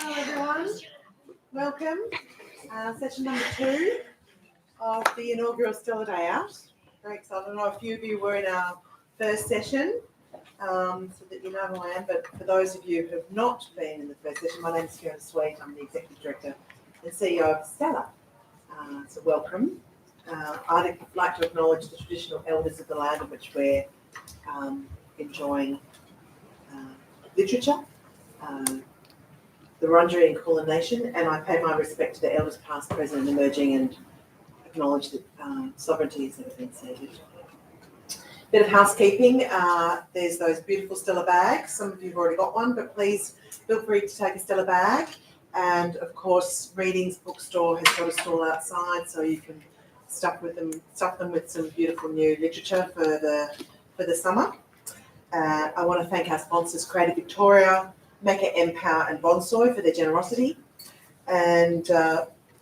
Hello everyone, welcome. Session number 2 of the inaugural Stella Day Out. Very excited. I know a few of you were in our first session, so that you know who I am, but for those of you who have not been in the first session, my name is Fiona Sweet. I'm the Executive Director and CEO of Stella. So welcome. I'd like to acknowledge the traditional elders of the land in which we're enjoying literature, the Wurundjeri and Kulin Nation, and I pay my respect to the elders past, present and emerging, and acknowledge that sovereignty has never been ceded. Bit of housekeeping, there's those beautiful Stella bags. Some of you have already got one, but please feel free to take a Stella bag. And of course, Readings Bookstore has got a stall outside, so you can stuff them with some beautiful new literature for the summer. I want to thank our sponsors, Creative Victoria, Mecca Empower and Bonsoy for their generosity. And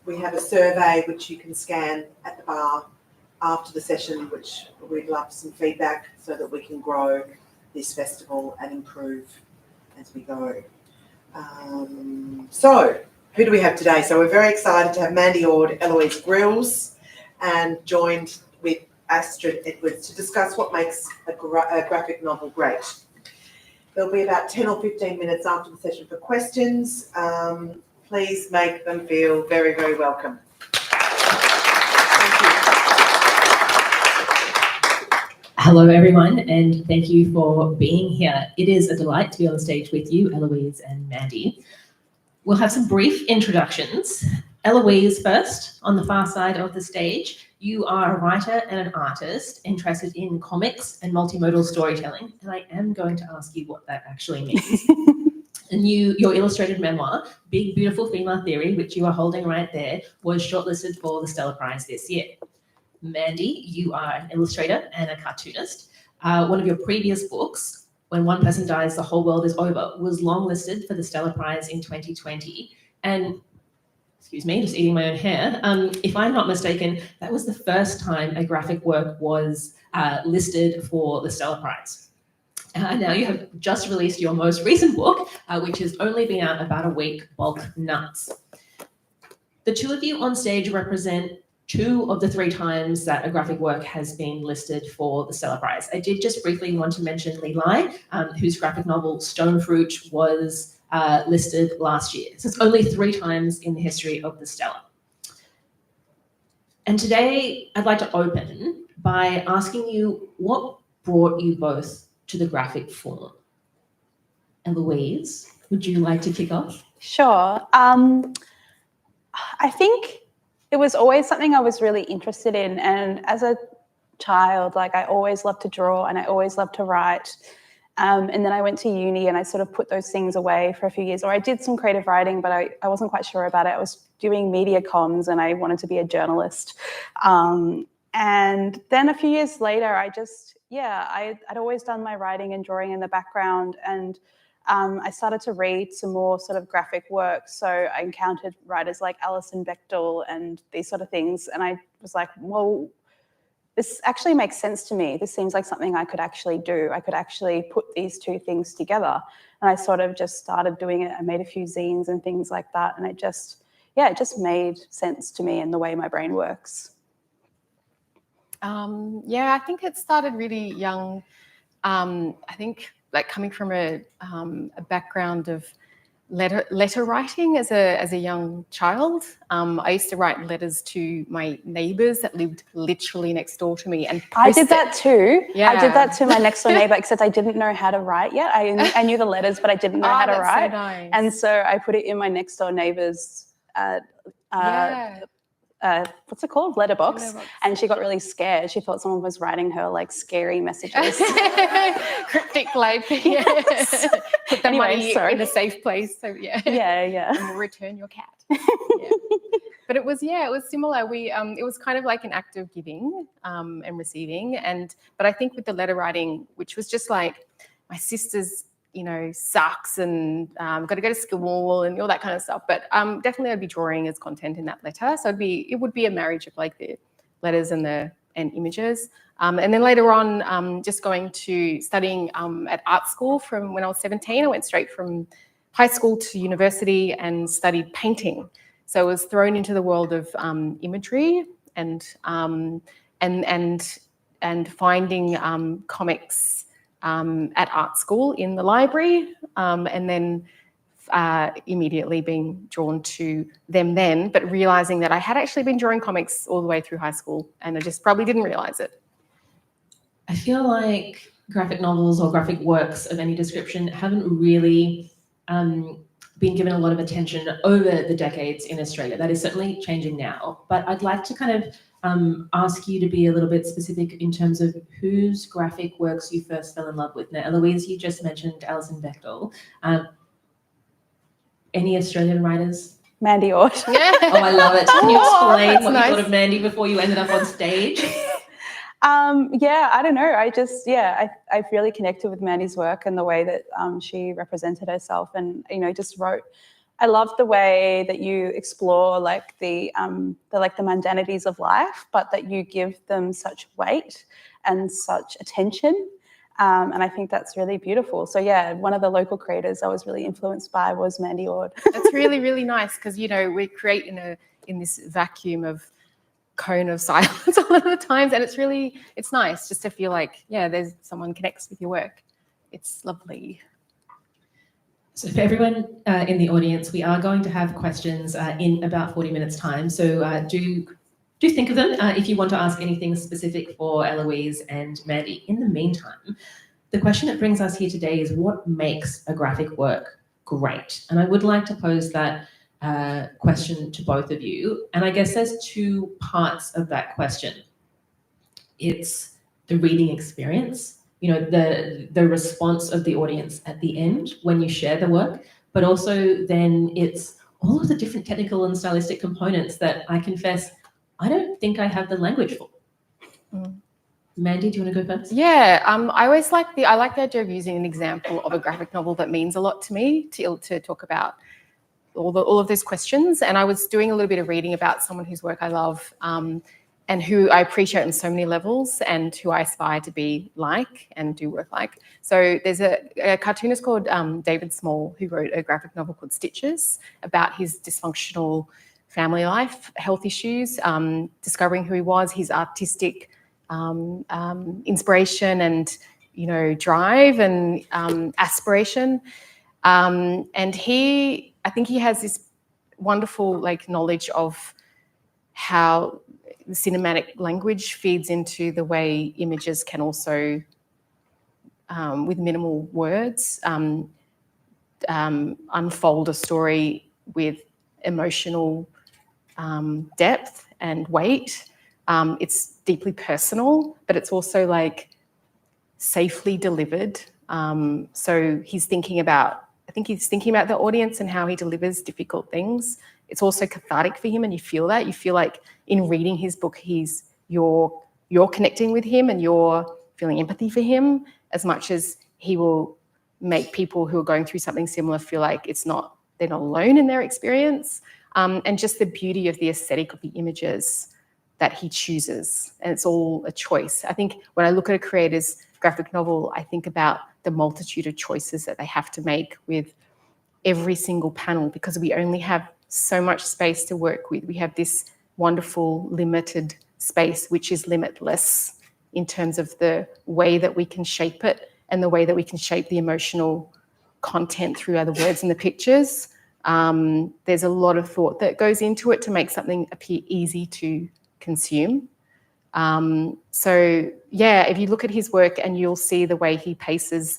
we have a survey which you can scan at the bar after the session, which we'd love some feedback so that we can grow this festival and improve as we go. So who do we have today? So we're very excited to have Mandy or Eloise Grills and joined with Astrid Edwards to discuss what makes a graphic novel great. There'll be about 10 or 15 minutes after the session for questions. Please make them feel very, very welcome. Thank you. Hello everyone, and thank you for being here. It is a delight to be on the stage with you, Eloise and Mandy. We'll have some brief introductions. Eloise first, on the far side of the stage. You are a writer and an artist interested in comics and multimodal storytelling, and I am going to ask you what that actually means. And your illustrated memoir, Big Beautiful Female Theory, which you are holding right there, was shortlisted for the Stella Prize this year. Mandy, you are an illustrator and a cartoonist. One of your previous books, When One Person Dies, the Whole World Is Over, was longlisted for the Stella Prize in 2020. And excuse me, just eating my own hair. If I'm not mistaken, that was the first time a graphic work was listed for the Stella Prize. Now you have just released your most recent book, which has only been out about a week, Bulk Nuts. The two of you on stage represent 2 of the 3 times that a graphic work has been listed for the Stella Prize. I did just briefly want to mention Li Lai, whose graphic novel Stone Fruit was listed last year. So it's only 3 times in the history of the Stella. And today I'd like to open by asking you what brought you both to the graphic form. Eloise, would you like to kick off? Sure. I think it was always something I was really interested in. And as a child, I always loved to draw and I always loved to write. And then I went to uni and I sort of put those things away for a few years. Or I did some creative writing, but I wasn't quite sure about it. I was doing media comms and I wanted to be a journalist. And then a few years later, I'd always done my writing and drawing in the background. And I started to read some more sort of graphic work. So I encountered writers like Alison Bechdel and these sort of things. And I was like, well, this actually makes sense to me. This seems like something I could actually do. I could actually put these 2 things together. And I sort of just started doing it. I made a few zines and things like that. And it just made sense to me in the way my brain works. I think it started really young. I think coming from a background of letter writing as a young child. I used to write letters to my neighbours that lived literally next door to me. And I did that too. Yeah. I did that to my next door neighbour, except I didn't know how to write yet. I knew the letters, but I didn't know how to write. So nice. And so I put it in my next door neighbour's what's it called? Letterbox. And she got really scared. She thought someone was writing her scary messages. Cryptic Yes. Put the money in a safe place. So yeah. And we'll return your cat. Yeah. But it was similar. We it was kind of like an act of giving and receiving. But I think with the letter writing, which was just like my sister's sucks and got to go to school and all that kind of stuff. But definitely I'd be drawing as content in that letter. So it would be a marriage of the letters and images. And then later on, just going to studying at art school from when I was 17. I went straight from high school to university and studied painting. So I was thrown into the world of imagery and finding comics at art school in the library, and then immediately being drawn to them then, but realizing that I had actually been drawing comics all the way through high school, and I just probably didn't realize it. I feel like graphic novels or graphic works of any description haven't really been given a lot of attention over the decades in Australia. That is certainly changing now, but I'd like to kind of ask you to be a little bit specific in terms of whose graphic works you first fell in love with. Now, Eloise, you just mentioned Alison Bechdel. Any Australian writers? Mandy Ord. Yeah. Oh, I love it. Can you explain what nice. you thought of Mandy before you ended up on stage? Yeah, I don't know. I really connected with Mandy's work and the way that she represented herself, and just wrote. I love the way that you explore like the mundanities of life, but that you give them such weight and such attention. And I think that's really beautiful. So yeah, one of the local creators I was really influenced by was Mandy Ord. That's really, really nice because we create in this vacuum of cone of silence a lot of the times, and it's nice just to feel like there's someone connects with your work. It's lovely. So for everyone in the audience, we are going to have questions in about 40 minutes time. So do think of them if you want to ask anything specific for Eloise and Mandy. In the meantime, the question that brings us here today is what makes a graphic work great? And I would like to pose that question to both of you. And I guess there's two parts of that question. It's the reading experience, the response of the audience at the end when you share the work, but also then it's all of the different technical and stylistic components that I confess I don't think I have the language for. Mandy, do you want to go first? Yeah, I always like the idea of using an example of a graphic novel that means a lot to me to talk about all of those questions. And I was doing a little bit of reading about someone whose work I love, and who I appreciate on so many levels, and who I aspire to be like and do work like. So there's a cartoonist called David Small who wrote a graphic novel called Stitches about his dysfunctional family life, health issues, discovering who he was, his artistic inspiration and drive and aspiration. And I think he has this wonderful knowledge of how the cinematic language feeds into the way images can also, with minimal words, unfold a story with emotional depth and weight. It's deeply personal, but it's also safely delivered. So he's thinking about the audience and how he delivers difficult things. It's also cathartic for him, and you feel that. You feel like in reading his book, you're connecting with him and you're feeling empathy for him as much as he will make people who are going through something similar feel like they're not alone in their experience. And just the beauty of the aesthetic of the images that he chooses. And it's all a choice. I think when I look at a creator's graphic novel, I think about the multitude of choices that they have to make with every single panel, because we only have so much space to work with. We have this wonderful limited space, which is limitless in terms of the way that we can shape it and the way that we can shape the emotional content through other words in the pictures. There's a lot of thought that goes into it to make something appear easy to consume. So yeah, if you look at his work and you'll see the way he paces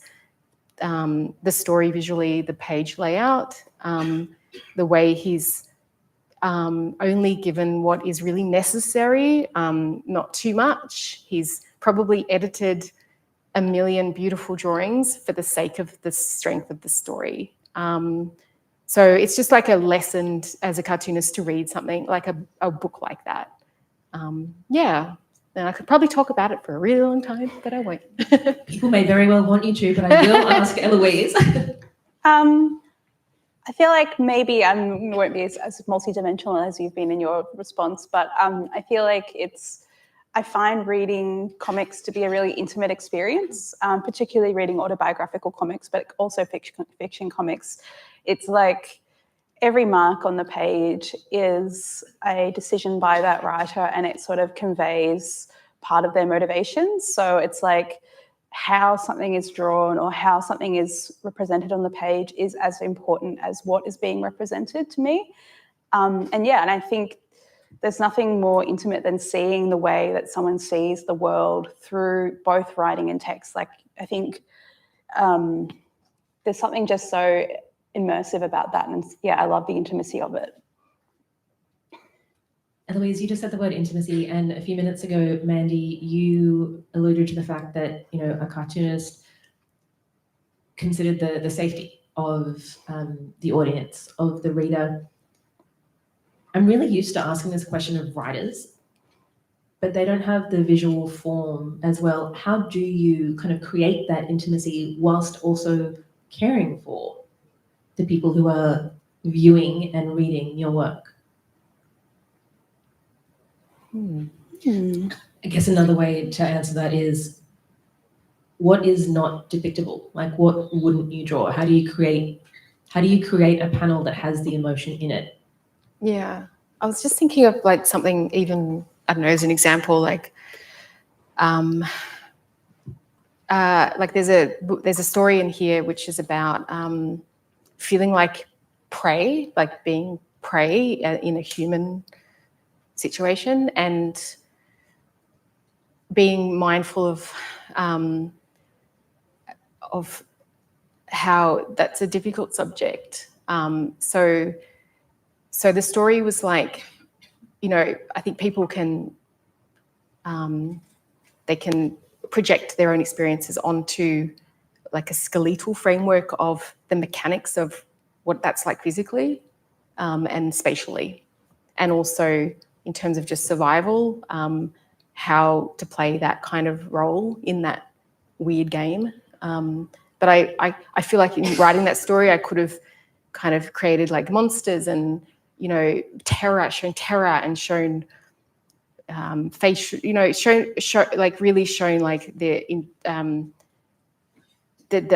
the story visually, the page layout, the way he's only given what is really necessary, not too much. He's probably edited a million beautiful drawings for the sake of the strength of the story. So it's just like a lesson as a cartoonist to read something like a book like that. Yeah, and I could probably talk about it for a really long time, but I won't. People may very well want you to, but I will ask Eloise. I feel like maybe I won't be as multidimensional as you've been in your response, but I feel like I find reading comics to be a really intimate experience, particularly reading autobiographical comics, but also fiction comics. It's like every mark on the page is a decision by that writer, and it sort of conveys part of their motivations. So it's like how something is drawn or how something is represented on the page is as important as what is being represented to me. And I think there's nothing more intimate than seeing the way that someone sees the world through both writing and text. Like, I think there's something just so immersive about that. And I love the intimacy of it. Eloise, you just said the word intimacy, and a few minutes ago, Mandy, you alluded to the fact that, a cartoonist considered the safety of the audience, of the reader. I'm really used to asking this question of writers, but they don't have the visual form as well. How do you kind of create that intimacy whilst also caring for the people who are viewing and reading your work? I guess another way to answer that is, what is not depictable? Like, what wouldn't you draw? How do you create a panel that has the emotion in it? Yeah, I was just thinking of like something even, I don't know, as an example, like there's a story in here which is about feeling like prey, like being prey in a human situation, and being mindful of how that's a difficult subject. So the story was like, I think people can they can project their own experiences onto like a skeletal framework of the mechanics of what that's like physically and spatially, and also in terms of just survival, how to play that kind of role in that weird game. But I feel like in writing that story, I could have kind of created like monsters and, terror and shown face, like really shown like the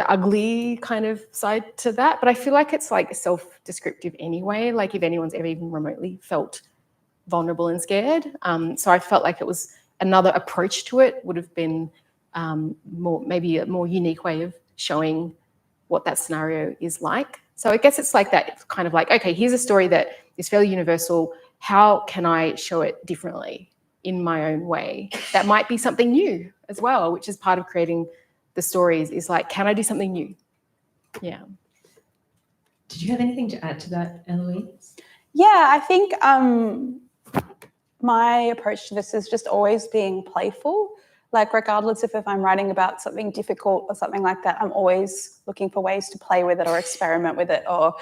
ugly kind of side to that. But I feel like it's like self-descriptive anyway, like if anyone's ever even remotely felt vulnerable and scared. So I felt like it was another approach to it would have been maybe a more unique way of showing what that scenario is like. So I guess it's like that. It's kind of like, okay, here's a story that is fairly universal. How can I show it differently in my own way? That might be something new as well, which is part of creating the stories, is like, can I do something new? Yeah. Did you have anything to add to that, Eloise? Yeah, I think my approach to this is just always being playful. Like, regardless if I'm writing about something difficult or something like that, I'm always looking for ways to play with it or experiment with it or,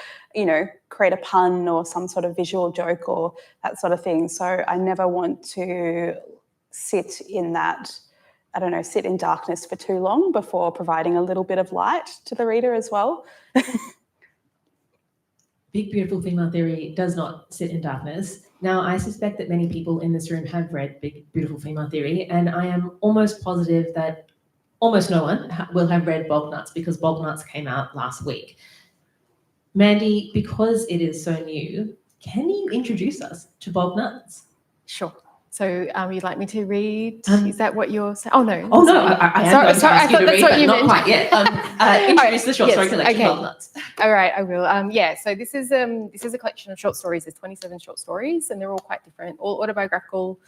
create a pun or some sort of visual joke or that sort of thing. So I never want to sit in darkness for too long before providing a little bit of light to the reader as well. Big Beautiful Female Theory does not sit in darkness. Now, I suspect that many people in this room have read Big Beautiful Female Theory, and I am almost positive that almost no one will have read Bog Nuts, because Bog Nuts came out last week. Mandy, because it is so new, can you introduce us to Bog Nuts? Sure. So you'd like me to read? Is that what you're saying? Oh, no. Oh, no, I am going to ask you to read, but not quite yet. Introduce the short story collection, Bog Nuts. All right, I will. So this is a collection of short stories. There's 27 short stories, and they're all quite different, all autobiographical,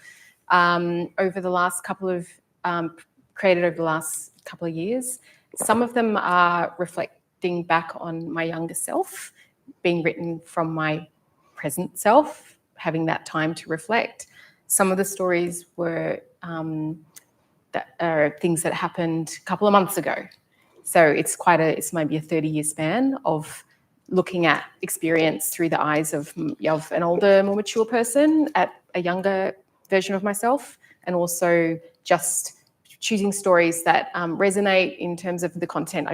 over the last couple of, created over the last couple of years. Some of them are reflecting back on my younger self, being written from my present self, having that time to reflect. Some of the stories were things that happened a couple of months ago. So it's maybe a 30-year span of looking at experience through the eyes of an older, more mature person at a younger version of myself, and also just choosing stories that resonate in terms of the content.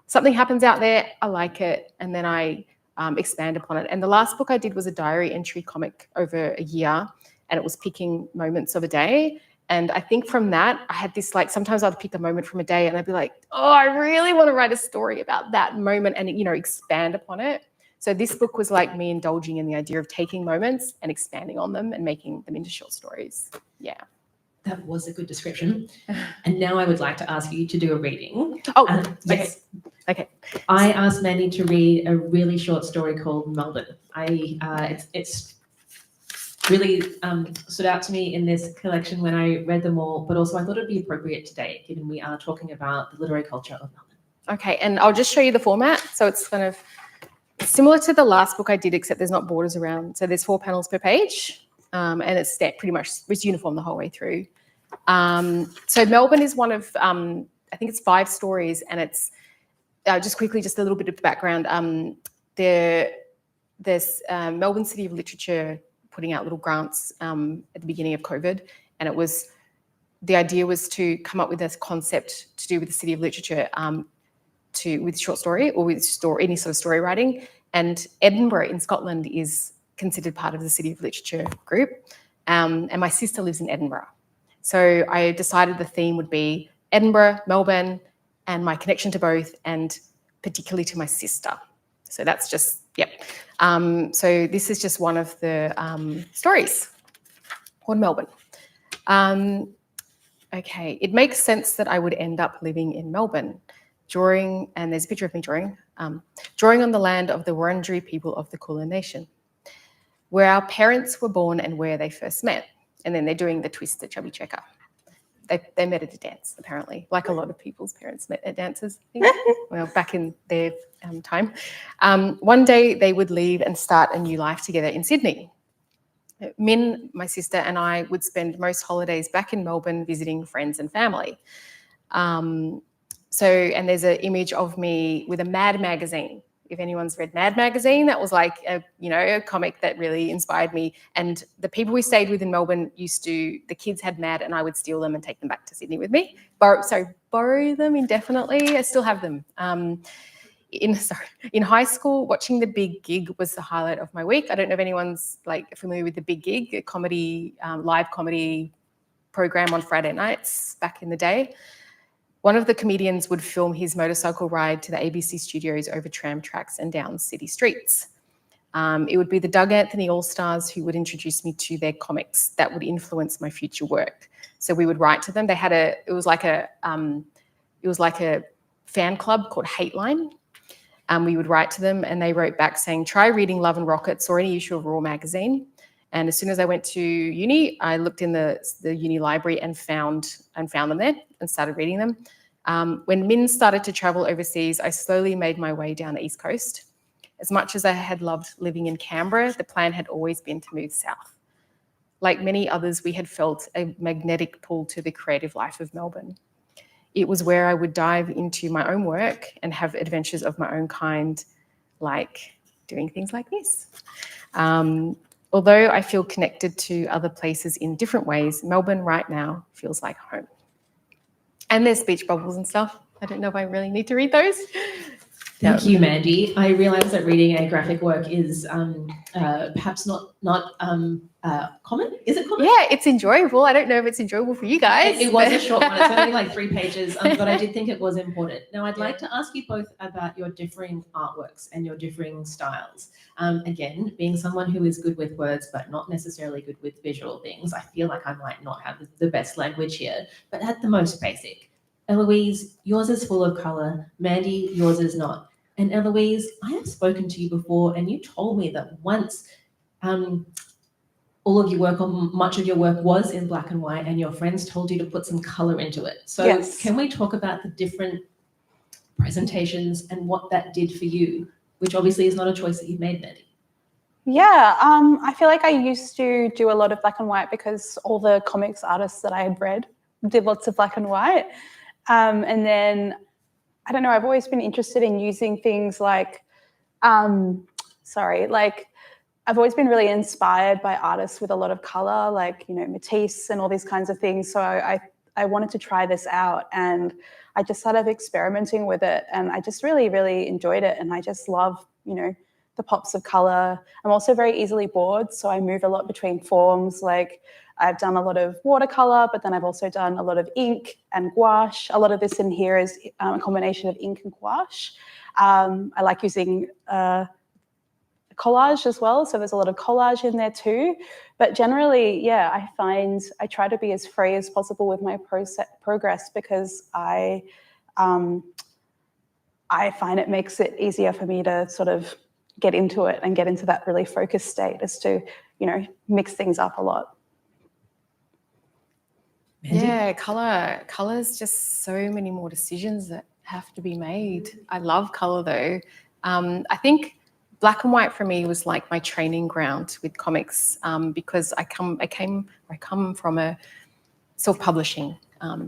Something happens out there, I like it, and then I expand upon it. And the last book I did was a diary entry comic over a year, and it was picking moments of a day And I think from that, I had this, like, sometimes I'd pick a moment from a day and I'd be like, oh, I really want to write a story about that moment and, you know, expand upon it. So this book was like me indulging in the idea of taking moments and expanding on them and making them into short stories. Yeah. That was a good description. And now I would like to ask you to do a reading. Oh, yes. Okay. I asked Mandy to read a really short story called Melbourne. It's really stood out to me in this collection when I read them all, but also I thought it'd be appropriate today, given we are talking about the literary culture of Melbourne. Okay, and I'll just show you the format. So it's kind of similar to the last book I did, except there's not borders around. So there's 4 panels per page, and it's pretty much it's uniform the whole way through. So Melbourne is one of, I think it's 5 stories, and it's just quickly, just a little bit of background. There's Melbourne City of Literature putting out little grants at the beginning of COVID, and the idea was to come up with this concept to do with the City of Literature with short story or with any sort of story writing. And Edinburgh in Scotland is considered part of the City of Literature group, and my sister lives in Edinburgh. So I decided the theme would be Edinburgh, Melbourne, and my connection to both, and particularly to my sister. So that's just, yep. So this is just one of the stories on Melbourne. Okay, it makes sense that I would end up living in Melbourne, and there's a picture of me drawing on the land of the Wurundjeri people of the Kulin Nation, where our parents were born and where they first met. And then they're doing the twist, the chubby checker. They met at a dance, apparently, like a lot of people's parents met at dances, I think. Well, back in their time. One day they would leave and start a new life together in Sydney. Min, my sister, and I would spend most holidays back in Melbourne visiting friends and family. And there's an image of me with a Mad magazine. If anyone's read Mad magazine, that was like a comic that really inspired me. And the people we stayed with in Melbourne the kids had Mad, and I would steal them and take them back to Sydney with me. Borrow them indefinitely. I still have them. In high school, watching The Big Gig was the highlight of my week. I don't know if anyone's familiar with The Big Gig, a comedy, live comedy program on Friday nights back in the day. One of the comedians would film his motorcycle ride to the ABC studios over tram tracks and down city streets. It would be the Doug Anthony All-Stars who would introduce me to their comics that would influence my future work. So we would write to them. They had it was like a fan club called Hateline. We would write to them, and they wrote back saying, try reading Love and Rockets or any issue of Raw magazine. And as soon as I went to uni, I looked in the uni library and found them there and started reading them. When Min started to travel overseas, I slowly made my way down the East Coast. As much as I had loved living in Canberra, the plan had always been to move south. Like many others, we had felt a magnetic pull to the creative life of Melbourne. It was where I would dive into my own work and have adventures of my own kind, like doing things like this. Although I feel connected to other places in different ways, Melbourne right now feels like home. And there's speech bubbles and stuff. I don't know if I really need to read those. Thank you, Mandy. I realise that reading a graphic work is perhaps not common. Is it common? Yeah, it's enjoyable. I don't know if it's enjoyable for you guys. It was a short one. It's only like 3 pages, but I did think it was important. Now, I'd like to ask you both about your differing artworks and your differing styles. Again, being someone who is good with words, but not necessarily good with visual things, I feel like I might not have the best language here, but at the most basic. Eloise, yours is full of colour. Mandy, yours is not. And Eloise, I have spoken to you before, and you told me that once all of your work, or much of your work, was in black and white, and your friends told you to put some colour into it. So yes. Can we talk about the different presentations and what that did for you, which obviously is not a choice that you've made, Mandy? Yeah, I feel like I used to do a lot of black and white because all the comics artists that I had read did lots of black and white. And then, I don't know, I've always been interested in using things like, I've always been really inspired by artists with a lot of color, like, Matisse and all these kinds of things. So I wanted to try this out, and I just started experimenting with it, and I just really, really enjoyed it. And I just love, the the pops of colour. I'm also very easily bored, so I move a lot between forms. Like I've done a lot of watercolour, but then I've also done a lot of ink and gouache. A lot of this in here is a combination of ink and gouache. I like using collage as well, so there's a lot of collage in there too. But generally, yeah, I find I try to be as free as possible with my progress, because I find it makes it easier for me to sort of get into it and get into that really focused state, as to, you know, mix things up a lot. Mandy? Yeah, color's just so many more decisions that have to be made. I love color though. I think black and white for me was like my training ground with comics, because I come from a self-publishing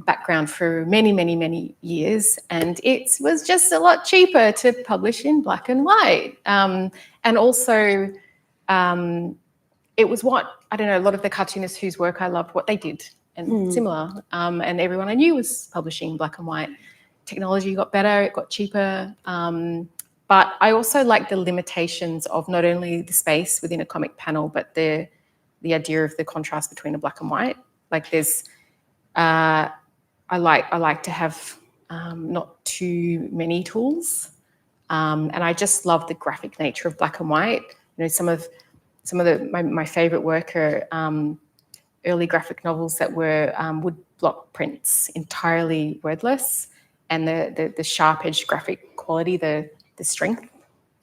background for many years, and it was just a lot cheaper to publish in black and white. And also, it was what, I don't know, a lot of the cartoonists whose work I loved, what they did, and similar. And everyone I knew was publishing in black and white. Technology got better, it got cheaper. But I also like the limitations of not only the space within a comic panel, but the idea of the contrast between a black and white. Like there's, I like to have not too many tools, and I just love the graphic nature of black and white. You know, some of my favorite work are early graphic novels that were wood block prints, entirely wordless, and the sharp edged graphic quality, the strength,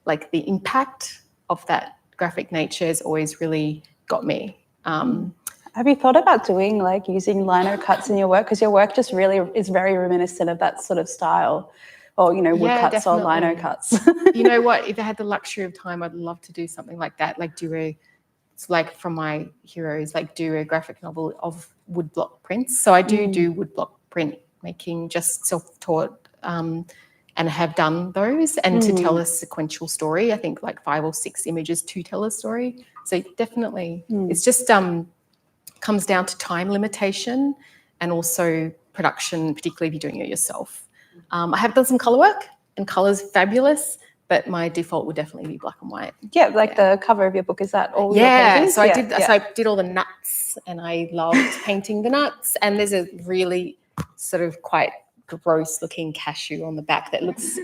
like the impact of that graphic nature has always really got me. Have you thought about doing, like, using lino cuts in your work? Because your work just really is very reminiscent of that sort of style, or, you know, wood cuts definitely. or lino cuts. You know what? If I had the luxury of time, I'd love to do something like that. Like it's like from my heroes, like do a graphic novel of wood block prints. So I do wood block print making, just self-taught, and have done those, and to tell a sequential story. I think like 5 or 6 images to tell a story. So definitely, it's just comes down to time limitation and also production, particularly if you're doing it yourself. I have done some color work, and color's fabulous, but my default would definitely be black and white. Yeah, like the cover of your book, is that all your paintings? So I did all the nuts, and I loved painting the nuts. And there's a really sort of quite gross looking cashew on the back that looks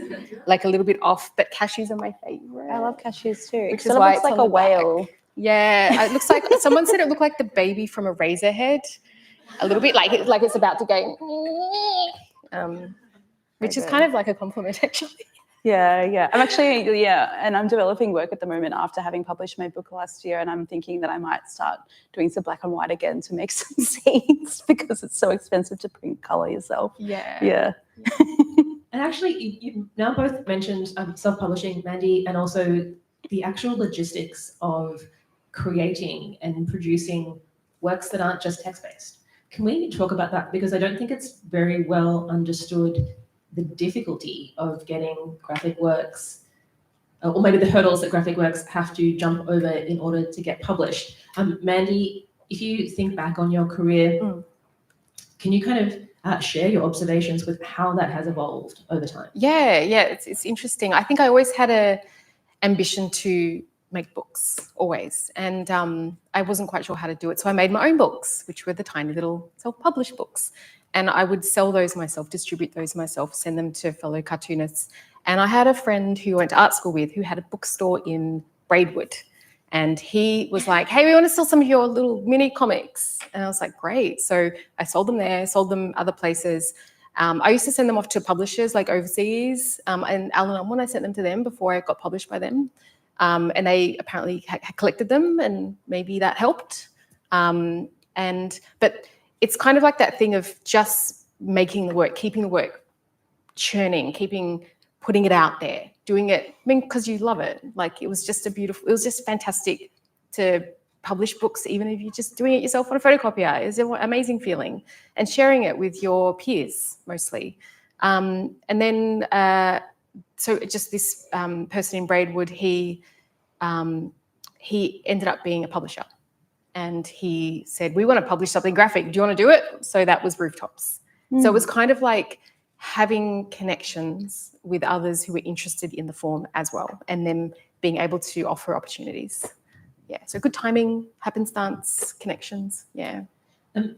like a little bit off, but cashews are my favorite. I love cashews too. Which It is why looks it's like on a the back. whale. Yeah, it looks like someone said it looked like the baby from a Razorhead, a little bit like it's about to go, which is kind of like a compliment actually. Yeah. I'm actually, and I'm developing work at the moment after having published my book last year, and I'm thinking that I might start doing some black and white again to make some scenes, because it's so expensive to print colour yourself. Yeah. And actually, you now both mentioned self-publishing, Mandy, and also the actual logistics of creating and producing works that aren't just text-based. Can we talk about that? Because I don't think it's very well understood, the difficulty of getting graphic works, or maybe the hurdles that graphic works have to jump over in order to get published. Mandy, if you think back on your career, can you kind of share your observations with how that has evolved over time? Yeah, it's interesting. I think I always had a ambition to make books, always, and I wasn't quite sure how to do it, so I made my own books, which were the tiny little self-published books, and I would sell those myself, distribute those myself, send them to fellow cartoonists. And I had a friend who I went to art school with who had a bookstore in Braidwood, and he was like, hey, we want to sell some of your little mini comics. And I was like, great. So I sold them there, sold them other places. I used to send them off to publishers like overseas, and Alan Unwin, I sent them to them before I got published by them. And they apparently had collected them, and maybe that helped. But it's kind of like that thing of just making the work, keeping the work churning, putting it out there, doing it, I mean, because you love it. Like it was just fantastic to publish books, even if you're just doing it yourself on a photocopier. It's an amazing feeling, and sharing it with your peers mostly. And then, so just this person in Braidwood, he ended up being a publisher, and he said, we want to publish something graphic. Do you want to do it? So that was Rooftops. So it was kind of like having connections with others who were interested in the form as well, and then being able to offer opportunities. Yeah, so good timing, happenstance, connections. Yeah.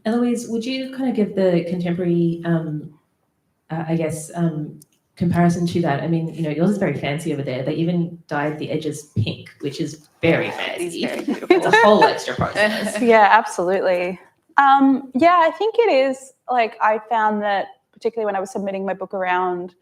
Eloise, would you kind of give the contemporary, comparison to that? I mean, yours is very fancy over there. They even dyed the edges pink, which is very fancy. It is very beautiful. It's a whole extra process. Yeah, absolutely. I think it is. Like, I found that particularly when I was submitting my book around,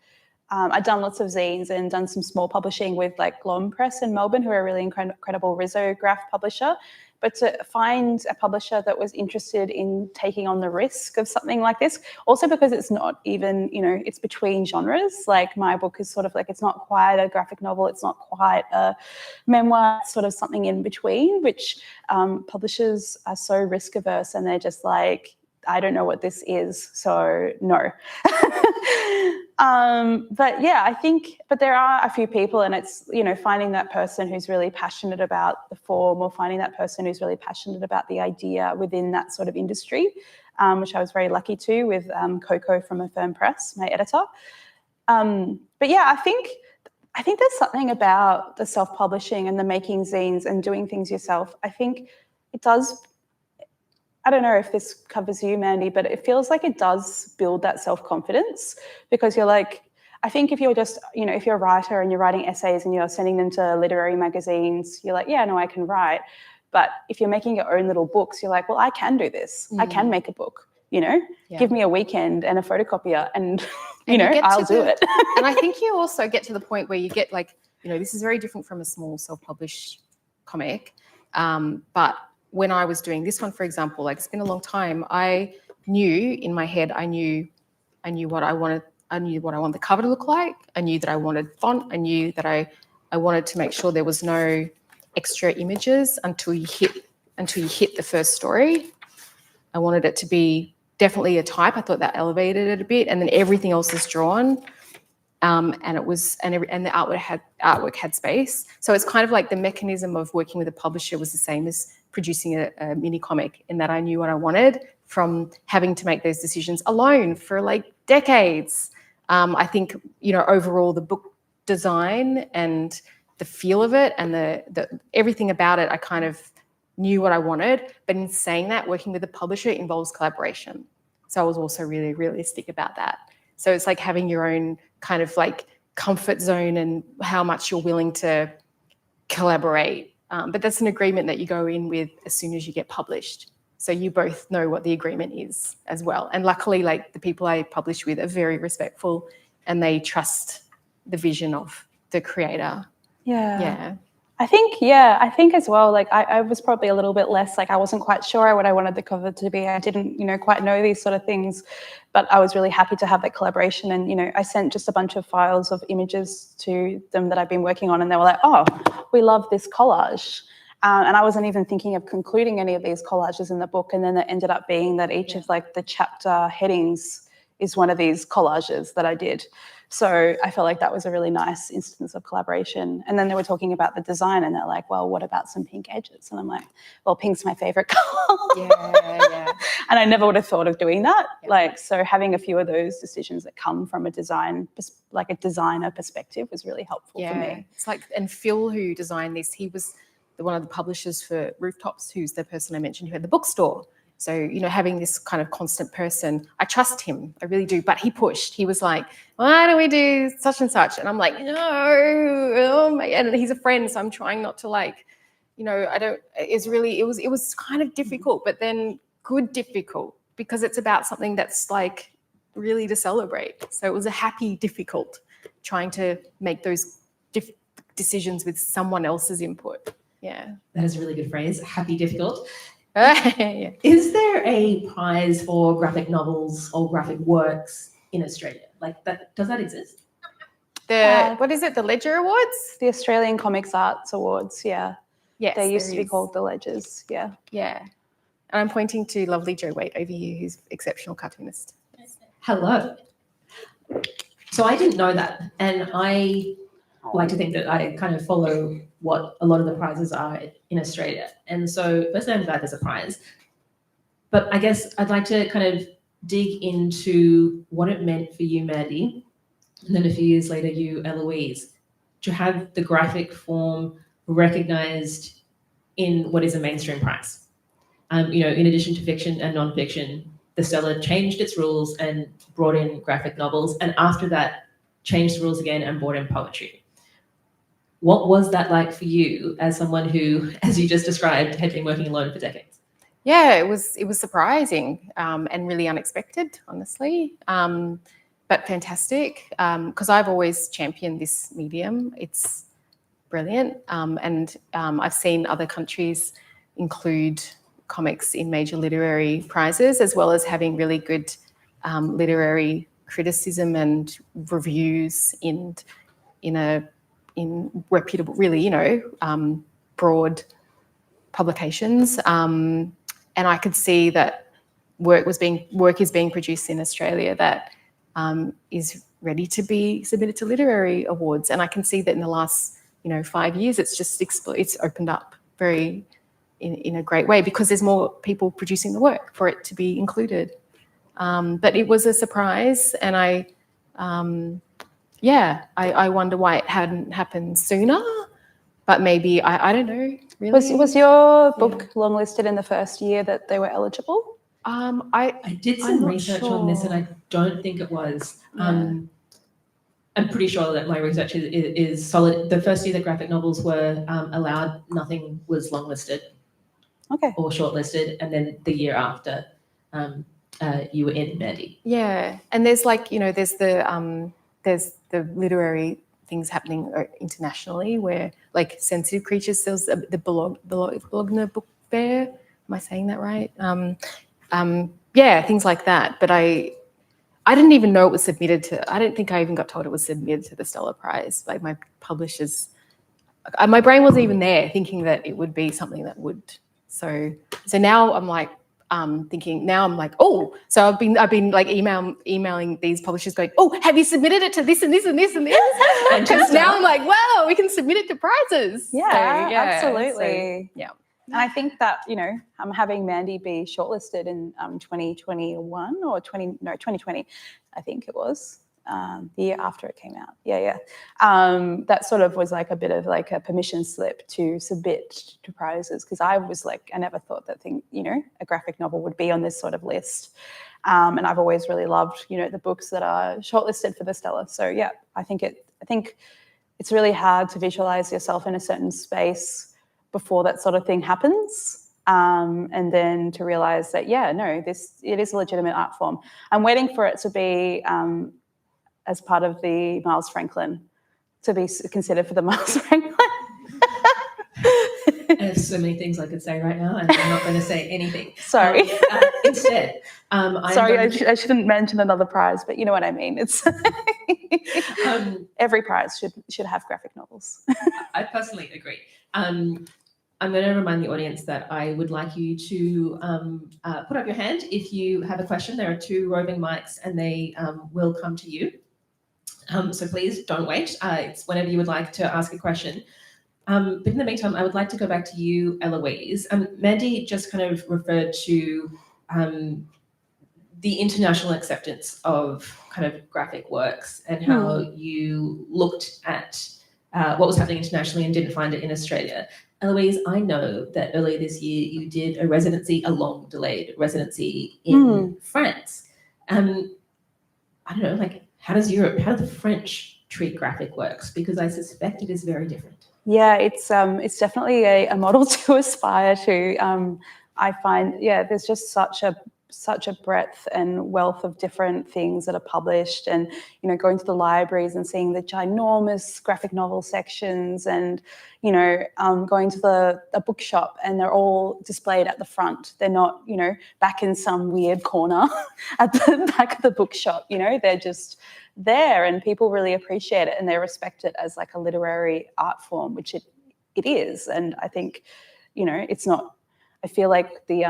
I'd done lots of zines and done some small publishing with like Glom Press in Melbourne, who are a really incredible risograph publisher. But to find a publisher that was interested in taking on the risk of something like this, also because it's not even, it's between genres. Like, my book is sort of like, it's not quite a graphic novel, it's not quite a memoir, it's sort of something in between, which publishers are so risk averse, and they're just like, I don't know what this is, so no. But there are a few people, and it's, finding that person who's really passionate about the form, or finding that person who's really passionate about the idea within that sort of industry, which I was very lucky to with Coco from Affirm Press, my editor. I think there's something about the self-publishing and the making zines and doing things yourself. I think it does. I don't know if this covers you, Mandy, but it feels like it does build that self-confidence, because you're like, I think if you're just, if you're a writer and you're writing essays and you're sending them to literary magazines, you're like, yeah, no, I can write. But if you're making your own little books, you're like, well, I can do this. I can make a book, give me a weekend and a photocopier and, I'll do it. And I think you also get to the point where you get like, this is very different from a small self-published comic. But when I was doing this one, for example, like, it's been a long time, I knew in my head, I knew what I wanted. I knew what I wanted the cover to look like. I knew that I wanted font. I knew that I wanted to make sure there was no extra images until you hit the first story. I wanted it to be definitely a type. I thought that elevated it a bit, and then everything else is drawn. And the artwork had space. So it's kind of like the mechanism of working with a publisher was the same as producing a mini comic, in that I knew what I wanted from having to make those decisions alone for like decades. I think, overall the book design and the feel of it and the everything about it, I kind of knew what I wanted. But in saying that, working with a publisher involves collaboration. So I was also really realistic about that. So it's like having your own kind of like comfort zone and how much you're willing to collaborate. But that's an agreement that you go in with as soon as you get published. So you both know what the agreement is as well. And luckily, like, the people I publish with are very respectful, and they trust the vision of the creator. Yeah. I think as well, like, I was probably a little bit less, like, I wasn't quite sure what I wanted the cover to be. I didn't, quite know these sort of things, but I was really happy to have that collaboration. And, I sent just a bunch of files of images to them that I've been working on, and they were like, oh, we love this collage. And I wasn't even thinking of concluding any of these collages in the book. And then it ended up being that each of like the chapter headings is one of these collages that I did. So I felt like that was a really nice instance of collaboration. And then they were talking about the design, and they're like, well, what about some pink edges? And I'm like, well, pink's my favorite color. Yeah. And I never would have thought of doing that. Yeah. So having a few of those decisions that come from a designer perspective was really helpful for me. It's like, and Phil, who designed this, he was one of the publishers for Rooftops, who's the person I mentioned who had the bookstore. So, having this kind of constant person, I trust him, I really do. But he pushed. He was like, why don't we do such and such? And I'm like, no. Oh my, and he's a friend, so I'm trying not to it was kind of difficult, but then good difficult, because it's about something that's like really to celebrate. So it was a happy difficult, trying to make those decisions with someone else's input. Yeah. That is a really good phrase, happy difficult. Yeah. Is there a prize for graphic novels or graphic works in Australia? Like that, does that exist? What is it? The Ledger Awards? The Australian Comics Arts Awards, yeah. Yes. They used to be called the Ledgers, yeah. Yeah. And I'm pointing to lovely Jo Waite over here, who's exceptional cartoonist. Hello. So I didn't know that. And I like to think that I kind of follow what a lot of the prizes are in Australia. And so firstly, I'm glad there's a prize. But I guess I'd like to kind of dig into what it meant for you, Mandy, and then a few years later, you, Eloise. to have the graphic form recognized in what is a mainstream prize. You know, in addition to fiction and non-fiction, the Stella changed its rules and brought in graphic novels, and after that changed the rules again and brought in poetry. What was that like for you as someone who, as you just described, had been working alone for decades? Yeah, it was surprising and really unexpected, honestly, but fantastic, because I've always championed this medium. It's brilliant, and I've seen other countries include comics in major literary prizes, as well as having really good literary criticism and reviews in reputable, really, you know, broad publications. And I could see that work is being produced in Australia that is ready to be submitted to literary awards. And I can see that in the last, you know, 5 years, it's opened up very in a great way, because there's more people producing the work for it to be included. But it was a surprise, and I wonder why it hadn't happened sooner. But maybe I don't know. Really, was your book longlisted in the first year that they were eligible? I did some research on this, and I don't think it was. Yeah. I'm pretty sure that my research is solid. The first year that graphic novels were allowed, nothing was longlisted or shortlisted, and then the year after, you were in, Mandy. Yeah, and there's like, you know, there's the literary things happening internationally, where like Sensitive Creatures sells the Bologna Book Fair. Am I saying that right? Yeah, things like that. But I didn't even know it was submitted to. I don't think I even got told it was submitted to the Stella Prize. Like my publishers, my brain wasn't even there thinking that it would be something that would. So now I'm like. Thinking now I'm like, oh, so I've been like emailing these publishers going, oh, have you submitted it to this and this and this and this? And just now I'm like, wow, we can submit it to prizes. Yeah, absolutely. So, yeah. And I think that, you know, having Mandy be shortlisted in 2021 or 2020, I think it was. The year after it came out. Yeah. That sort of was like a bit of like a permission slip to submit to prizes, because I was like, I never thought that a graphic novel would be on this sort of list. And I've always really loved, you know, the books that are shortlisted for the Stella. So yeah, I think it's really hard to visualize yourself in a certain space before that sort of thing happens. And then to realize that, it is a legitimate art form. I'm waiting for it to be as part of the Miles Franklin, to be considered for the Miles Franklin. I have so many things I could say right now, and I'm not going to say anything. Sorry. Instead, I shouldn't mention another prize, but you know what I mean. It's every prize should have graphic novels. I personally agree. I'm going to remind the audience that I would like you to put up your hand if you have a question. There are 2 roving mics, and they will come to you. So please don't wait. It's whenever you would like to ask a question. But in the meantime, I would like to go back to you, Eloise. Mandy just kind of referred to the international acceptance of kind of graphic works, and how you looked at what was happening internationally and didn't find it in Australia. Eloise, I know that earlier this year you did a long-delayed residency in France. I don't know, like, how do the French treat graphic works? Because I suspect it is very different. Yeah, it's definitely a model to aspire to. I find, there's just such a breadth and wealth of different things that are published, and, you know, going to the libraries and seeing the ginormous graphic novel sections, and, you know, going to a bookshop, and they're all displayed at the front. They're not, you know, back in some weird corner at the back of the bookshop. You know, they're just there, and people really appreciate it, and they respect it as like a literary art form, which it is. And I think, you know, it's not, I feel like the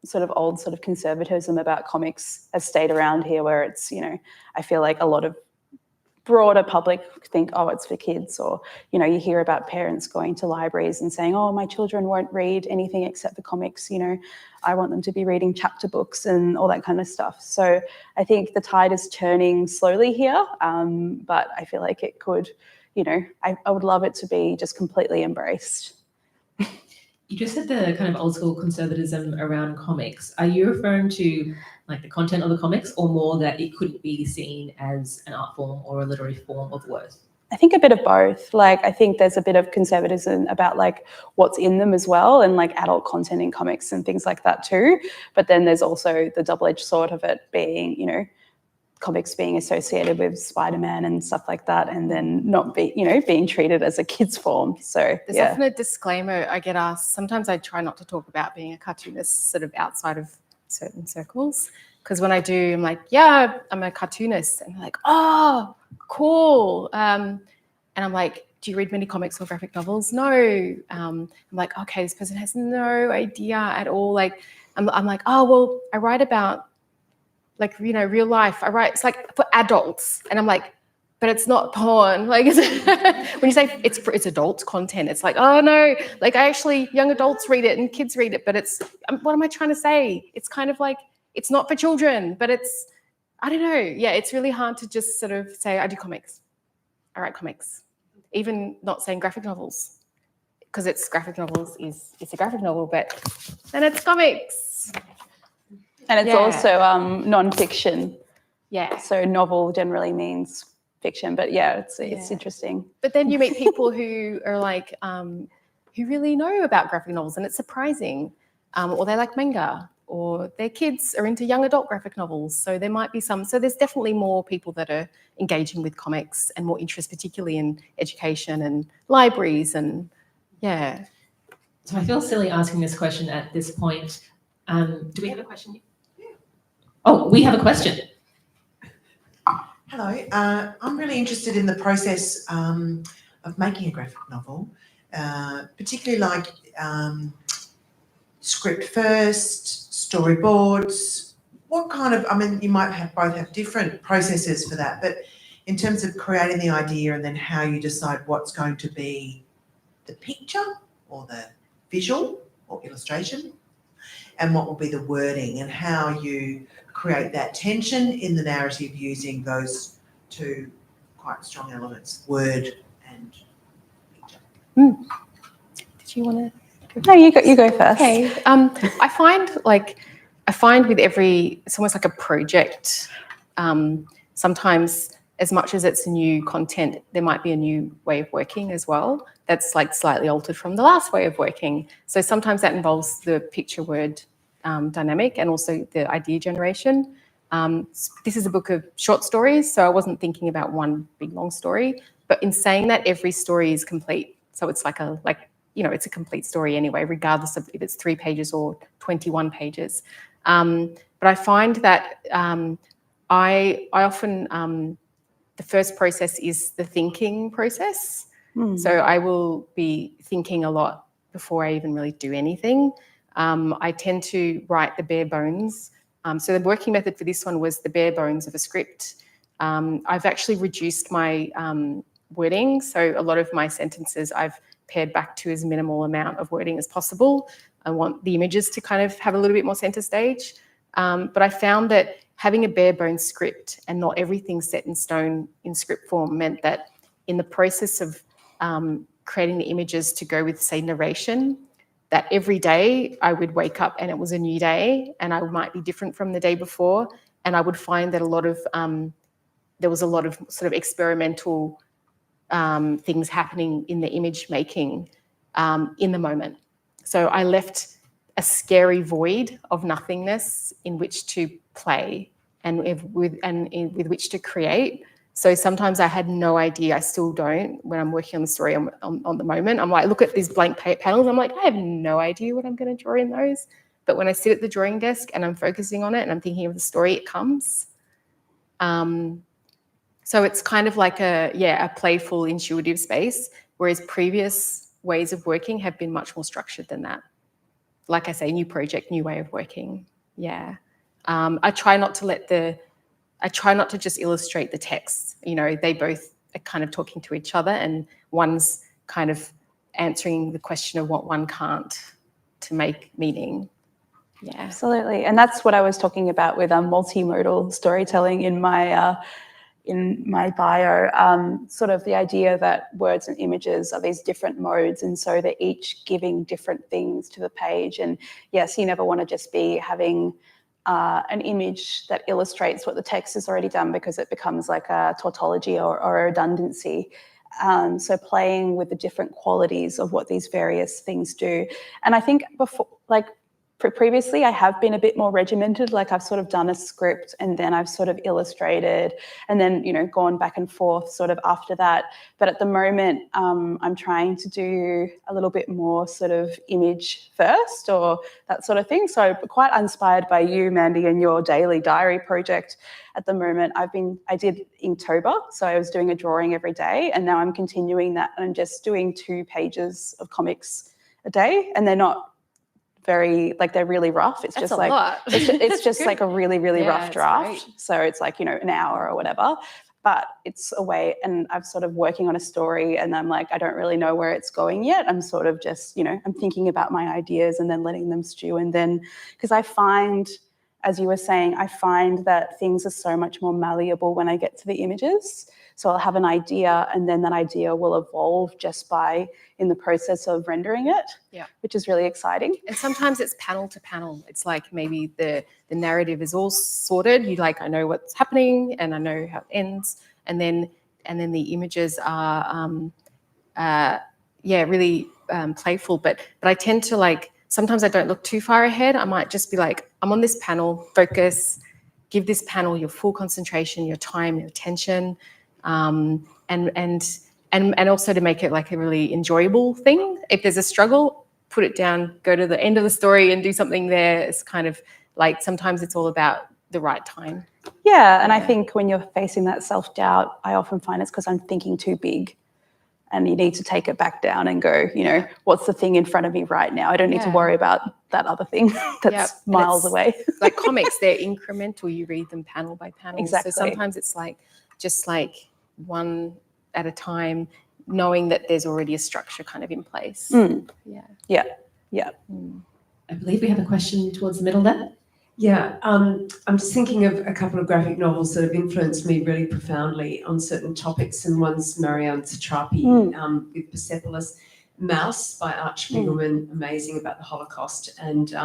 sort of old sort of conservatism about comics has stayed around here, where it's, you know, I feel like a lot of broader public think, oh, it's for kids, or, you know, you hear about parents going to libraries and saying, oh, my children won't read anything except the comics, you know, I want them to be reading chapter books and all that kind of stuff. So I think the tide is turning slowly here, but I feel like it could I would love it to be just completely embraced. You just said the kind of old school conservatism around comics. Are you referring to like the content of the comics, or more that it couldn't be seen as an art form or a literary form of worth? I think a bit of both. Like, I think there's a bit of conservatism about like what's in them as well, and like adult content in comics and things like that too. But then there's also the double-edged sword of it being, comics being associated with Spider-Man and stuff like that, and then not being treated as a kid's form. So there's often a disclaimer I get asked. Sometimes I try not to talk about being a cartoonist sort of outside of certain circles, because when I do, I'm like, yeah, I'm a cartoonist, and they're like, oh, cool. And I'm like, do you read many comics or graphic novels? No. I'm like, okay, this person has no idea at all. Like, I'm like, oh, well, I write about like, real life. It's like for adults. And I'm like, but it's not porn. Like, when you say it's adult content, it's like, oh no, like young adults read it and kids read it, but what am I trying to say? It's kind of like, it's not for children, but I don't know. Yeah, it's really hard to just sort of say, I do comics. I write comics. Even not saying graphic novels, because it's graphic novels it's a graphic novel, but then it's comics. And it's also non-fiction. Yeah. So novel generally means fiction, but it's interesting. But then you meet people who are like, who really know about graphic novels, and it's surprising. Or they like manga, or their kids are into young adult graphic novels. So there might be so there's definitely more people that are engaging with comics and more interest, particularly in education and libraries and So I feel silly asking this question at this point. Do we have a question? Oh, we have a question. Hello, I'm really interested in the process of making a graphic novel, particularly like script first, storyboards. What kind of, you might both have different processes for that, but in terms of creating the idea and then how you decide what's going to be the picture or the visual or illustration, and what will be the wording, and how you create that tension in the narrative using those two quite strong elements, word and picture. Did you want to? No, you go first. Okay. I find with it's almost like a project. Sometimes, as much as it's new content, there might be a new way of working as well that's like slightly altered from the last way of working. So sometimes that involves the picture word dynamic and also the idea generation. This is a book of short stories, so I wasn't thinking about one big long story. But in saying that, every story is complete. So it's it's a complete story anyway, regardless of if it's 3 pages or 21 pages. But I find that I often the first process is the thinking process. So I will be thinking a lot before I even really do anything. I tend to write the bare bones. So the working method for this one was the bare bones of a script. I've actually reduced my wording. So a lot of my sentences I've pared back to as minimal amount of wording as possible. I want the images to kind of have a little bit more center stage. But I found that having a bare bones script and not everything set in stone in script form meant that in the process of creating the images to go with, say, narration, that every day I would wake up and it was a new day and I might be different from the day before. And I would find that there was a lot of sort of experimental things happening in the image making in the moment. So I left a scary void of nothingness in which to play and with which to create. So sometimes I had no idea, I still don't, when I'm working on the story on the moment. I'm like, look at these blank panels. I'm like, I have no idea what I'm going to draw in those. But when I sit at the drawing desk and I'm focusing on it and I'm thinking of the story, it comes. So it's kind of like a playful, intuitive space, whereas previous ways of working have been much more structured than that. Like I say, new project, new way of working. Yeah. I try not to just illustrate the text. They both are kind of talking to each other and one's kind of answering the question of what one can't to make meaning. Yeah. Absolutely. And that's what I was talking about with multimodal storytelling in my in my bio, sort of the idea that words and images are these different modes, and so they're each giving different things to the page. And yes, you never want to just be having an image that illustrates what the text has already done, because it becomes like a tautology or a redundancy. So playing with the different qualities of what these various things do. And I think before, like previously, I have been a bit more regimented. Like I've sort of done a script and then I've sort of illustrated and then, you know, gone back and forth sort of after that. But at the moment, I'm trying to do a little bit more sort of image first or that sort of thing. So quite inspired by you, Mandy, and your daily diary project. At the moment, I did Inktober, so I was doing a drawing every day, and now I'm continuing that, and I'm just doing 2 pages of comics a day, and they're not very, like, they're really rough. It's That's just a like lot. it's just Good. like a really Yeah, rough it's draft. great. So it's like, you know, an hour or whatever. But it's a way, and I'm sort of working on a story, and I'm like, I don't really know where it's going yet. I'm sort of just, you know, I'm thinking about my ideas and then letting them stew, and then because I find, as you were saying, I find that things are so much more malleable when I get to the images. So I'll have an idea, and then that idea will evolve just by in the process of rendering it, which is really exciting. And sometimes it's panel to panel. It's like maybe the narrative is all sorted. You like, I know what's happening and I know how it ends. And then the images are, really playful. But I tend to like, sometimes I don't look too far ahead. I might just be like, I'm on this panel, focus, give this panel your full concentration, your time, your attention, and also to make it like a really enjoyable thing. If there's a struggle, put it down, go to the end of the story and do something there. It's kind of like sometimes it's all about the right time. Yeah, and I think when you're facing that self-doubt, I often find it's because I'm thinking too big. And you need to take it back down and go, you know, what's the thing in front of me right now? I don't need to worry about that other thing that's miles away. Like comics, they're incremental. You read them panel by panel. Exactly. So sometimes it's like just like one at a time, knowing that there's already a structure kind of in place. Yeah. I believe we have a question towards the middle there. Yeah, I'm just thinking of a couple of graphic novels that have influenced me really profoundly on certain topics, and one's Marianne Satrapi with Persepolis, Mouse by Arch Spiegelman, amazing about the Holocaust, and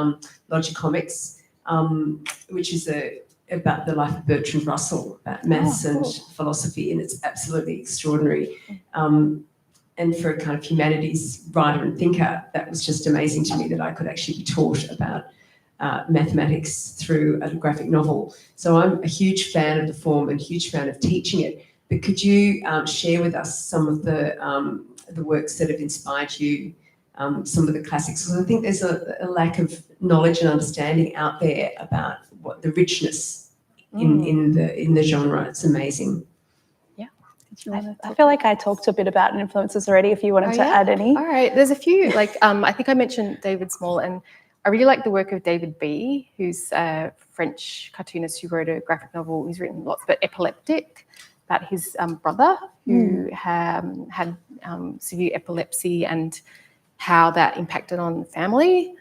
Logic Comics, which is about the life of Bertrand Russell, about maths and philosophy, and it's absolutely extraordinary. And for a kind of humanities writer and thinker, that was just amazing to me that I could actually be taught about mathematics through a graphic novel. So I'm a huge fan of the form and huge fan of teaching it. But could you share with us some of the works that have inspired you, some of the classics? Because I think there's a lack of knowledge and understanding out there about what the richness in the genre. It's amazing. I feel like I talked a bit about influences already, if you wanted to add any. All right, there's a few, like I think I mentioned David Small, and I really like the work of David B., who's a French cartoonist who wrote a graphic novel. He's written lots, but Epileptic, about his brother who had severe epilepsy and how that impacted on the family.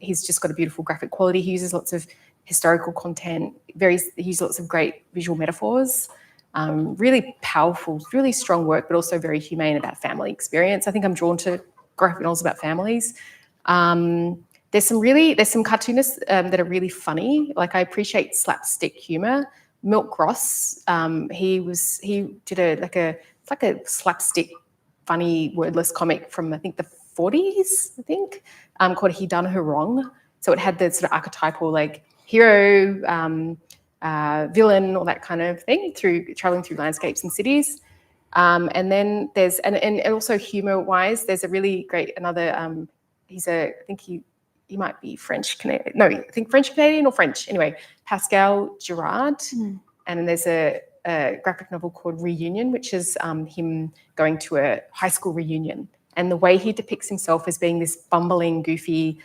He's just got a beautiful graphic quality. He uses lots of historical content. He uses lots of great visual metaphors. Really powerful, really strong work, but also very humane about family experience. I think I'm drawn to graphic novels about families. There's some cartoonists that are really funny. Like I appreciate slapstick humor. Milk Ross, he did a slapstick, funny, wordless comic from I think the 40s, called He Done Her Wrong. So it had the sort of archetypal like hero, villain, all that kind of thing traveling through landscapes and cities. And then there's and also humor-wise, there's a really great another. He might be French Canadian. No, I think French Canadian or French. Anyway, Pascal Girard, and then there's a graphic novel called Reunion, which is him going to a high school reunion, and the way he depicts himself as being this bumbling, goofy,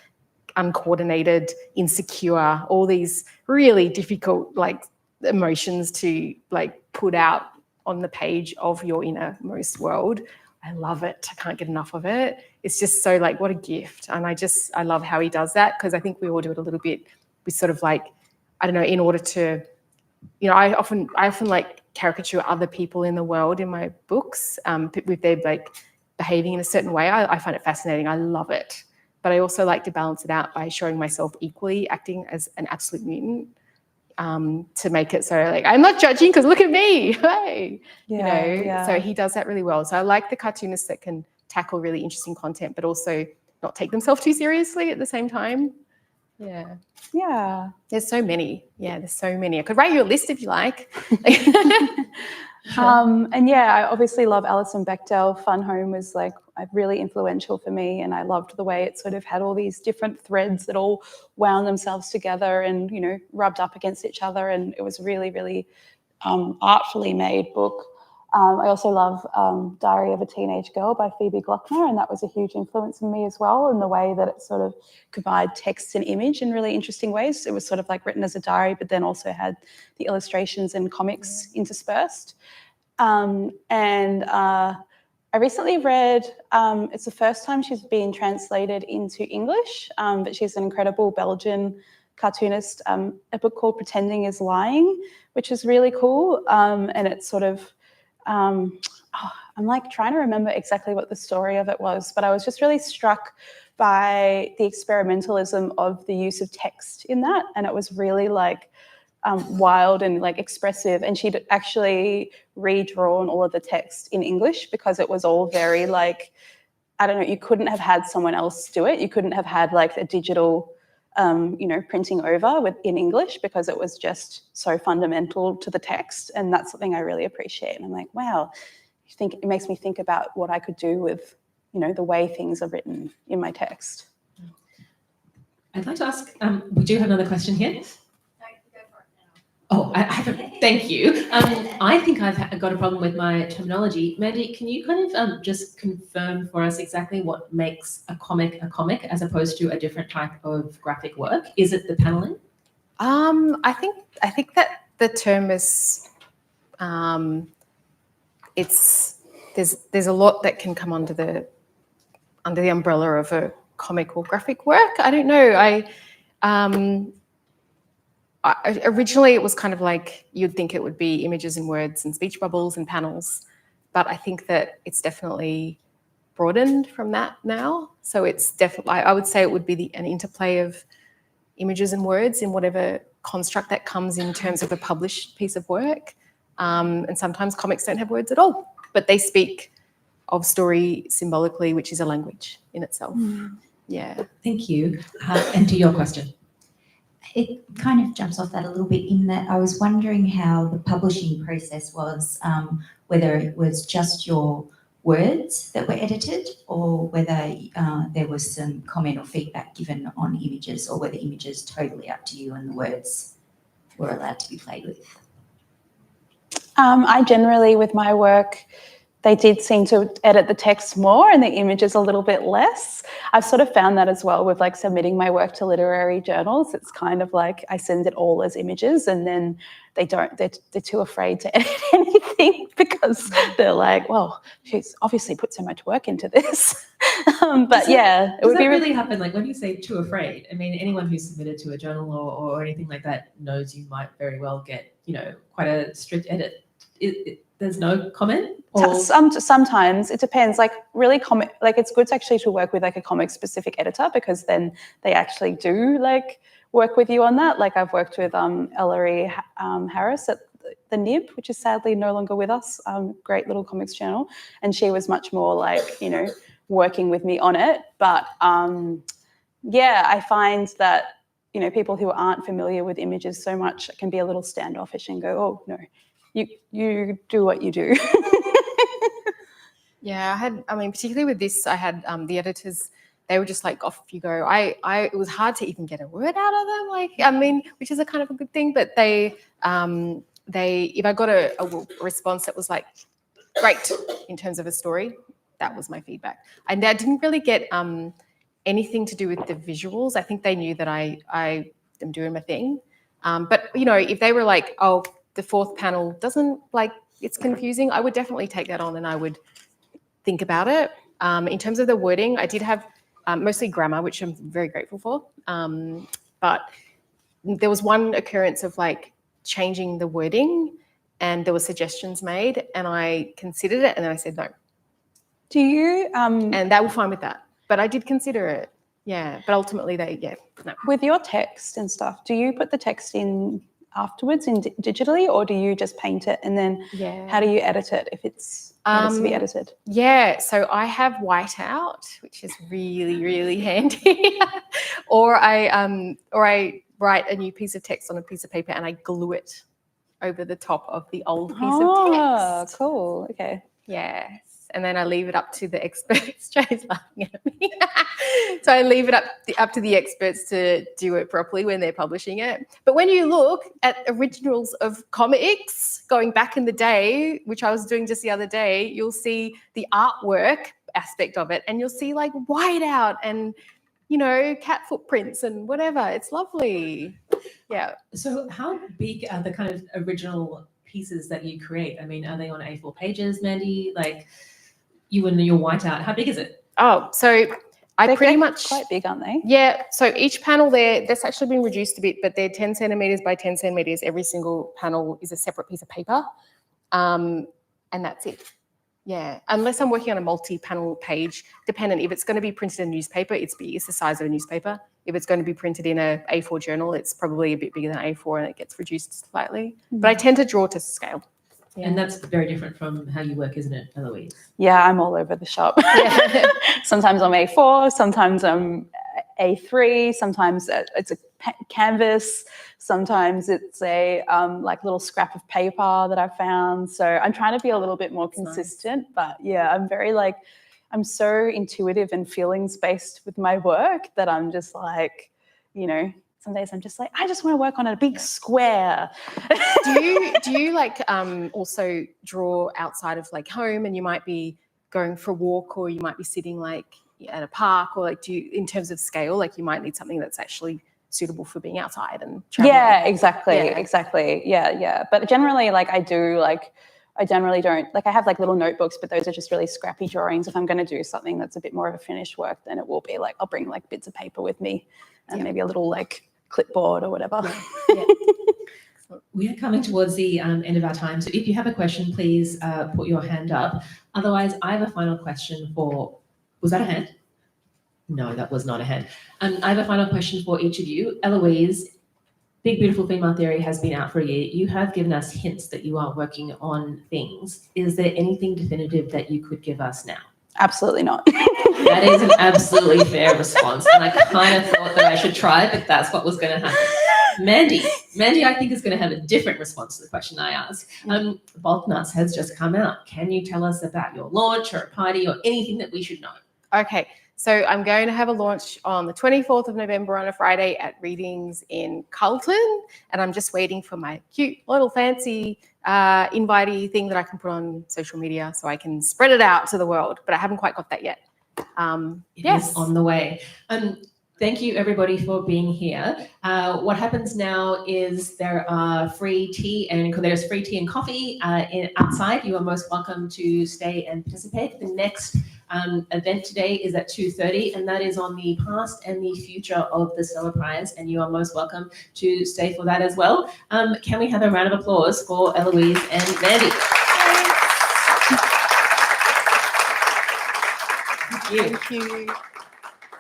uncoordinated, insecure, all these really difficult like emotions to like put out on the page of your innermost world. I love it. I can't get enough of it. It's just so like, what a gift. And I love how he does that, because I think we all do it a little bit. We sort of like, I don't know, in order to, I often like caricature other people in the world in my books with their like behaving in a certain way. I find it fascinating. I love it. But I also like to balance it out by showing myself equally acting as an absolute mutant, to make it so like I'm not judging because look at me. Hey. So he does that really well. So I like the cartoonists that can tackle really interesting content but also not take themselves too seriously at the same time. There's so many. I could write you a list if you like. And I obviously love Alison Bechdel. Fun Home was like really influential for me, and I loved the way it sort of had all these different threads that all wound themselves together and rubbed up against each other, and it was really, really artfully made book. I also love Diary of a Teenage Girl by Phoebe Glockner, and that was a huge influence on me as well, in the way that it sort of combined text and image in really interesting ways. It was sort of like written as a diary, but then also had the illustrations and comics interspersed. I recently read, it's the first time she's been translated into English, but she's an incredible Belgian cartoonist, a book called Pretending is Lying, which is really cool. And it's sort of, I'm like trying to remember exactly what the story of it was, but I was just really struck by the experimentalism of the use of text in that. And it was really like wild and like expressive. And she'd actually redrawn all of the text in English because it was all very like, I don't know, you couldn't have had someone else do it. You couldn't have had like a digital printing over in English because it was just so fundamental to the text. And that's something I really appreciate. And I'm like, wow, it makes me think about what I could do with, the way things are written in my text. I'd like to ask, we do have another question here. Oh, I haven't, thank you. I think I've got a problem with my terminology. Mandy, can you kind of just confirm for us exactly what makes a comic as opposed to a different type of graphic work? Is it the paneling? I think that the term is, there's a lot that can come under the umbrella of a comic or graphic work. I don't know. Originally, it was kind of like you'd think it would be images and words and speech bubbles and panels, but I think that it's definitely broadened from that now. So it's definitely, I would say it would be an interplay of images and words in whatever construct that comes in terms of a published piece of work. And sometimes comics don't have words at all, but they speak of story symbolically, which is a language in itself. Yeah. Thank you. And to your question. It kind of jumps off that a little bit in that I was wondering how the publishing process was, whether it was just your words that were edited or whether there was some comment or feedback given on images, or whether images totally up to you and the words were allowed to be played with. I generally, with my work, they did seem to edit the text more and the images a little bit less. I've sort of found that as well with like submitting my work to literary journals. It's kind of like I send it all as images and then they're too afraid to edit anything because they're like, well, she's obviously put so much work into this. But yeah, it would be really happen. Like when you say too afraid, I mean, anyone who's submitted to a journal or anything like that knows you might very well get, quite a strict edit. There's no comment? Or? Sometimes it depends. Like really it's good actually to work with like a comic specific editor because then they actually do like work with you on that. Like I've worked with Ellery Harris at the Nib, which is sadly no longer with us, great little comics channel. And she was much more like, working with me on it. But I find that, people who aren't familiar with images so much can be a little standoffish and go, oh no, you do what you do. Yeah, particularly with this, I had the editors, they were just like, off you go. It was hard to even get a word out of them, which is a kind of a good thing, but if I got a response that was like, great, in terms of a story, that was my feedback. And I didn't really get anything to do with the visuals. I think they knew that I am doing my thing. But, if they were like, oh, the fourth panel doesn't it's confusing, I would definitely take that on and I would think about it. In terms of the wording, I did have mostly grammar, which I'm very grateful for. But there was one occurrence of changing the wording and there were suggestions made, and I considered it, and then I said no. Do you And they were fine with that, but I did consider it. Yeah, but ultimately no. with your text and stuff, do you put the text in afterwards digitally, or do you just paint it and then how do you edit it if it's needs to be edited? Yeah, so I have whiteout, which is really, really handy. or I write a new piece of text on a piece of paper and I glue it over the top of the old piece of text. Cool. Okay. Yes. And then I leave it up to the experts. Jay's laughing at me. So I leave it up to the experts to do it properly when they're publishing it. But when you look at originals of comics going back in the day, which I was doing just the other day, you'll see the artwork aspect of it, and you'll see like whiteout and, you know, cat footprints and whatever. It's lovely. Yeah. So how big are the kind of original pieces that you create? I mean, are they on A4 pages, Mandy? Like you and your whiteout, how big is it? Oh, so They're pretty much quite big, aren't they? Yeah. So each panel that's actually been reduced a bit, but they're 10 centimeters by 10 centimeters. Every single panel is a separate piece of paper, and that's it. Yeah. Unless I'm working on a multi-panel page, dependent. If it's going to be printed in a newspaper, it's big. It's the size of a newspaper. If it's going to be printed in a A4 journal, it's probably a bit bigger than A4, and it gets reduced slightly. But I tend to draw to scale. Yeah. And that's very different from how you work, isn't it, Eloise? Yeah, I'm all over the shop. Sometimes I'm A4, sometimes I'm A3, sometimes it's a canvas, sometimes it's a like little scrap of paper that I found. So I'm trying to be a little bit more consistent, but yeah, I'm so intuitive and feelings based with my work that I'm just like, you know, some days I'm just like, I just want to work on a big square. Do you like also draw outside of like home, and you might be going for a walk, or you might be sitting like at a park, or like do you, in terms of scale, like you might need something that's actually suitable for being outside and traveling? Yeah, exactly. Yeah. But generally, like I generally don't, like I have like little notebooks, but those are just really scrappy drawings. If I'm going to do something that's a bit more of a finished work, then it will be like, I'll bring like bits of paper with me and maybe a little like clipboard or whatever. Yeah. We are coming towards the end of our time. So if you have a question, please put your hand up. Otherwise, I have a final question was that a hand? No, that was not a hand. I have a final question for each of you. Eloise, Big Beautiful Female Theory has been out for a year. You have given us hints that you are working on things. Is there anything definitive that you could give us now? Absolutely not. That is an absolutely fair response. And I kind of thought that I should try, but that's what was going to happen. Mandy, I think, is going to have a different response to the question I asked. Bulk Nuts has just come out. Can you tell us about your launch or a party or anything that we should know? Okay. So I'm going to have a launch on the 24th of November on a Friday at Readings in Carlton, and I'm just waiting for my cute little fancy invitee thing that I can put on social media so I can spread it out to the world, but I haven't quite got that yet. It is on the way. Thank you, everybody, for being here. What happens now is there's free tea and coffee outside. You are most welcome to stay and participate. The next event today is at 2:30, and that is on the past and the future of the Stella Prize, and you are most welcome to stay for that as well. Can we have a round of applause for Eloise and Mandy? Thank you. Thank you.